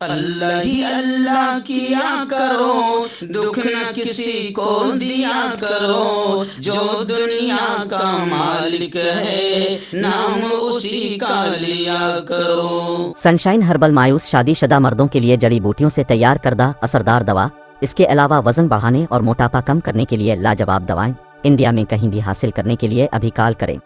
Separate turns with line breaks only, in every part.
اللہ ہی اللہ کیا کرو، دکھ نہ کسی کو دیا کرو، جو دنیا کا مالک ہے نام اسی کا لیا کرو۔
سنشائن ہربل مایوس شادی شدہ مردوں کے لیے جڑی بوٹیوں سے تیار کردہ اثردار دوا، اس کے علاوہ وزن بڑھانے اور موٹاپا کم کرنے کے لیے لاجواب دوائیں انڈیا میں کہیں بھی حاصل کرنے کے لیے ابھی کال کریں۔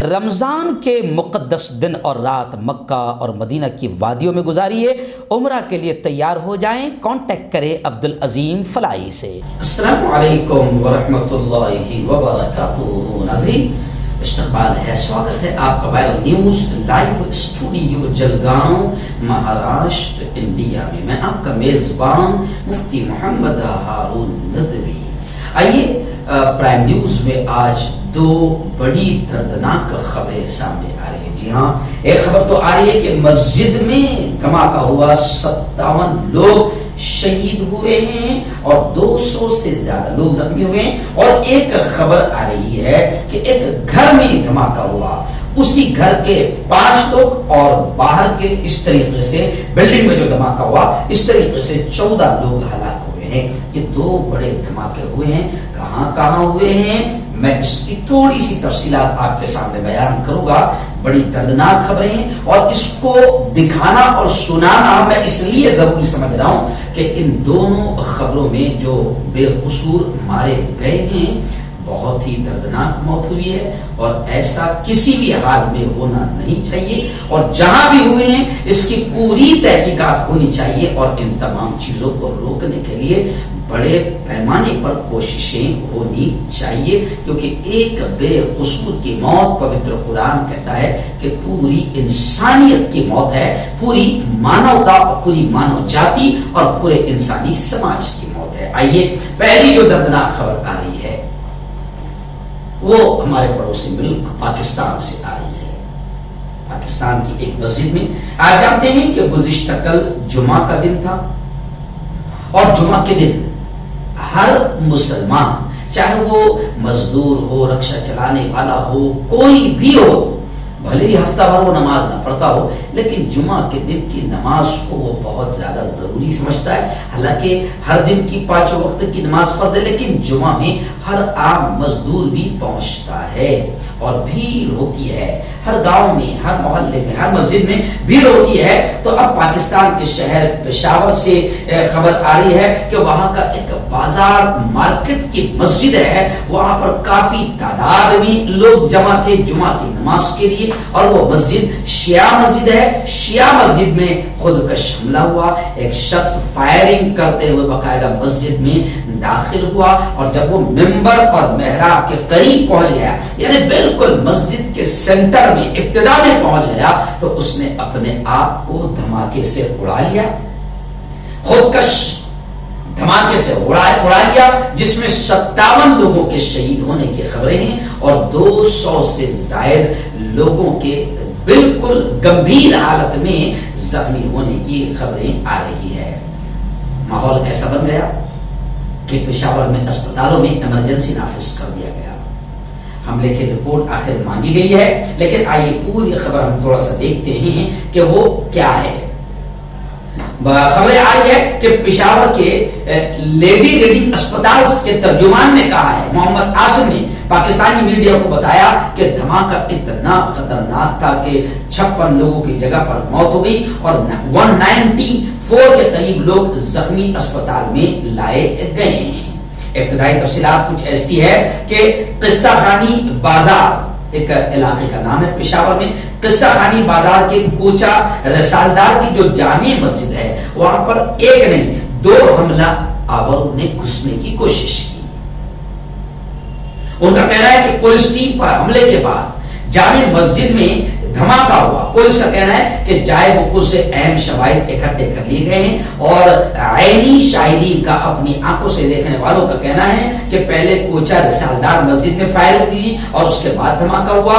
رمضان کے مقدس دن اور رات مکہ اور مدینہ کی وادیوں میں گزاریے، عمرہ کے لیے تیار ہو جائیں۔ کانٹیکٹ کریں عبدالعظیم فلاحی سے۔ السلام علیکم ورحمۃ اللہ وبرکاتہ۔ ناظرین، استقبال ہے، سواگت ہے آپ کا viral news live studio Jalgaon, Maharashtra, India میں۔ میں آپ کا میزبان مفتی محمد ہارون ندوی۔ آئیے پرائم نیوز میں آج دو بڑی دردناک خبریں سامنے آ رہی ہیں۔ جی ہاں، ایک خبر تو آ رہی ہے کہ مسجد میں دھماکہ ہوا، 57 لوگ شہید ہوئے ہیں اور 200 سے زیادہ لوگ زخمی ہوئے ہیں، اور ایک خبر آ رہی ہے کہ ایک گھر میں دھماکہ ہوا، اسی گھر کے 5 لوگ اور باہر کے اس طریقے سے بلڈنگ میں جو دھماکہ ہوا اس طریقے سے 14 لوگ ہلاک ہوئے ہیں۔ یہ دو بڑے دھماکے ہوئے ہیں، کہاں ہوئے ہیں میں اس کی تھوڑی سی تفصیلات آپ کے سامنے بیان کروں گا۔ بڑی دردناک خبریں ہیں اور اس کو دکھانا اور سنانا میں اس لیے ضروری سمجھ رہا ہوں کہ ان دونوں خبروں میں جو بے قصور مارے گئے ہیں بہت ہی دردناک موت ہوئی ہے، اور ایسا کسی بھی حال میں ہونا نہیں چاہیے، اور جہاں بھی ہوئے ہیں اس کی پوری تحقیقات ہونی چاہیے، اور ان تمام چیزوں کو روکنے کے لیے بڑے پیمانے پر کوششیں ہونی چاہیے، کیونکہ ایک بے قصور کی موت پوتر قرآن کہتا ہے کہ پوری انسانیت کی موت ہے، پوری مانوتا، پوری مانو جاتی اور پورے انسانی سماج کی موت ہے۔ آئیے پہلی جو دردناک خبر آ رہی ہے وہ ہمارے پڑوسی ملک پاکستان سے آ رہی ہے۔ پاکستان کی ایک مسجد میں آپ جانتے ہیں کہ گزشتہ کل جمعہ کا دن تھا، اور جمعہ کے دن ہر مسلمان، چاہے وہ مزدور ہو، رکشہ چلانے والا ہو، کوئی بھی ہو، بھلے ہی ہفتہ بھر وہ نماز نہ پڑھتا ہو، لیکن جمعہ کے دن کی نماز کو وہ بہت زیادہ ضروری سمجھتا ہے۔ حالانکہ ہر دن کی 5 وقت کی نماز فرض ہے، لیکن جمعہ میں ہر عام مزدور بھی پہنچتا ہے اور بھیڑ ہوتی ہے، ہر گاؤں میں، ہر محلے میں، ہر مسجد میں بھیڑ ہوتی ہے۔ تو اب پاکستان کے شہر پشاور سے خبر آ رہی ہے کہ وہاں کا ایک بازار مارکیٹ کی مسجد ہے، وہاں پر کافی تعداد میں لوگ جمع تھے جمعہ کی نماز کے لیے، اور وہ مسجد شیعہ مسجد ہے۔ شیعہ مسجد میں خودکش حملہ ہوا، ایک شخص فائرنگ کرتے ہوئے باقاعدہ مسجد میں داخل ہوا، اور جب وہ ممبر اور محراب کے قریب پہنچ گیا، یعنی بالکل مسجد کے سینٹر میں ابتدا میں پہنچ گیا، تو اس نے اپنے آپ کو دھماکے سے اڑا لیا، خودکش دھماکے سے اڑا لیا، جس میں 57 لوگوں کے شہید ہونے کی خبریں ہیں اور 200 سے زائد لوگوں کے بالکل گمبھیر حالت میں زخمی ہونے کی خبریں آ رہی ہے۔ ماحول ایسا بن گیا کہ پشاور میں اسپتالوں میں ایمرجنسی نافذ کر دیا گیا۔ حملے کی رپورٹ آخر مانگی گئی ہے، لیکن آئیے پوری خبر ہم تھوڑا سا دیکھتے ہیں کہ وہ کیا ہے۔ خبریں آ رہی ہے کہ پشاور کے لیڈی ریڈنگ اسپتال کے ترجمان نے کہا ہے، محمد عاصم نے پاکستانی میڈیا کو بتایا کہ دھماکہ اتنا خطرناک تھا کہ 56 لوگوں کی جگہ پر موت ہو گئی اور 194 کے قریب لوگ زخمی اسپتال میں لائے گئے ہیں۔ ابتدائی تفصیلات کچھ ایسی ہے کہ قصہ خانی بازار ایک علاقے کا نام ہے پشاور میں، قصہ خانی بازار کے کوچا رسالدار کی جو جامع مسجد ہے وہاں پر ایک نہیں 2 حملہ آوروں نے گھسنے کی کوشش کی۔ ان کا کہنا ہے کہ پولیس ٹیم پر حملے کے بعد جامع مسجد میں دھماکہ ہوا۔ پولیس کا کہنا ہے کہ جائے وقوع سے اہم شواہد اکٹھے کر لیے گئے ہیں، اور عینی شاہدین کا اپنی آنکھوں سے دیکھنے والوں کا کہنا ہے کہ پہلے کوچا رسالدار مسجد میں فائر ہوئی اور اس کے بعد دھماکہ ہوا۔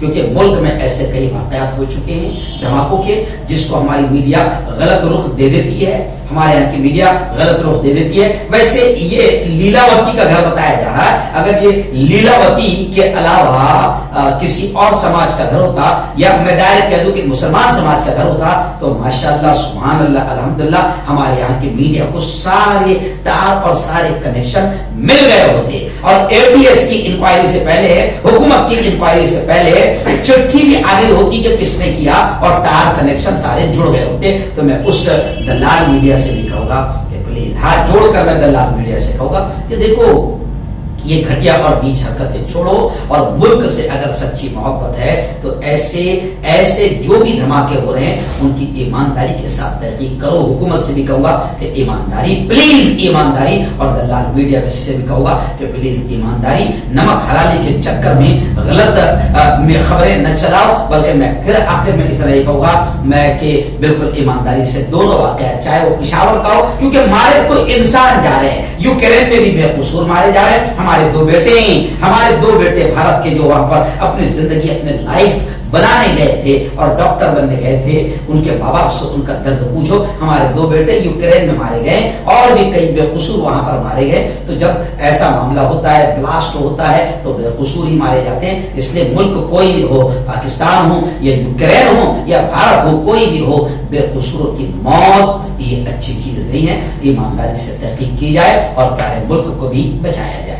کیونکہ ملک میں ایسے کئی واقعات ہو چکے ہیں دھماکوں کے، جس کو ہماری میڈیا غلط رخ دے دیتی ہے، ہمارے یہاں کی میڈیا غلط رخ دے دیتی ہے۔ ویسے یہ لیلاوتی کا گھر بتایا جا رہا ہے، اگر یہ لیلاوتی کے علاوہ کسی اور سماج کا گھر ہوتا، یا میں ڈائریکٹ کہہ دوں کہ مسلمان سماج کا گھر ہوتا، تو ماشاءاللہ سبحان اللہ الحمدللہ ہمارے یہاں کی میڈیا کو سارے تار اور سارے کنیکشن مل گئے ہوتے، اور ATS کی انکوائری سے پہلے، حکومت کی انکوائری سے پہلے چٹھی بھی آگے ہوتی کہ کس نے کیا، اور تار کنیکشن سارے جڑ گئے ہوتے۔ تو میں اس دلال میڈیا سے بھی کہوں گا کہ پلیز ہاتھ جوڑ کر میں دلال میڈیا سے کہوں گا کہ دیکھو یہ گھٹیا اور بیچ حرکتیں چھوڑو، اور ملک سے اگر سچی محبت ہے تو ایسے جو بھی دھماکے ہو رہے ہیں ان کی ایمانداری کے ساتھ تحقیق کرو۔ حکومت سے بھی کہوں گا کہ ایمانداری، پلیز ایمانداری، اور دلال میڈیا سے بھی کہوں گا کہ پلیز ایمانداری، نمک حلالی کے چکر میں غلط خبریں نہ چلاؤ، بلکہ میں پھر آخر میں اتنا ہی کہوں گا میں کہ بالکل ایمانداری سے دونوں واقعات، چاہے وہ پشاور کا ہو، کیونکہ مارے تو انسان جا رہے ہیں، یوکرین میں بھی بے قصور مارے جا رہے ہیں، ہمارے دو بیٹے بھارت کے جو وہاں پر اپنی زندگی، اپنے لائف بنانے گئے تھے اور ڈاکٹر بننے گئے تھے، ان کے ماں باپ سے ان کا درد پوچھو۔ ہمارے دو بیٹے یوکرین میں مارے گئے، اور بھی کئی بے قصور وہاں پر مارے گئے۔ تو جب ایسا معاملہ ہوتا ہے، بلاسٹ ہوتا ہے، تو بے قصور ہی مارے جاتے ہیں۔ اس لیے ملک کوئی بھی ہو، پاکستان ہو یا یوکرین ہو یا بھارت ہو، کوئی بھی ہو، بے قصوروں کی موت یہ اچھی چیز نہیں ہے۔ ایمانداری سے تحقیق کی جائے اور پیارے ملک کو بھی بچایا جائے۔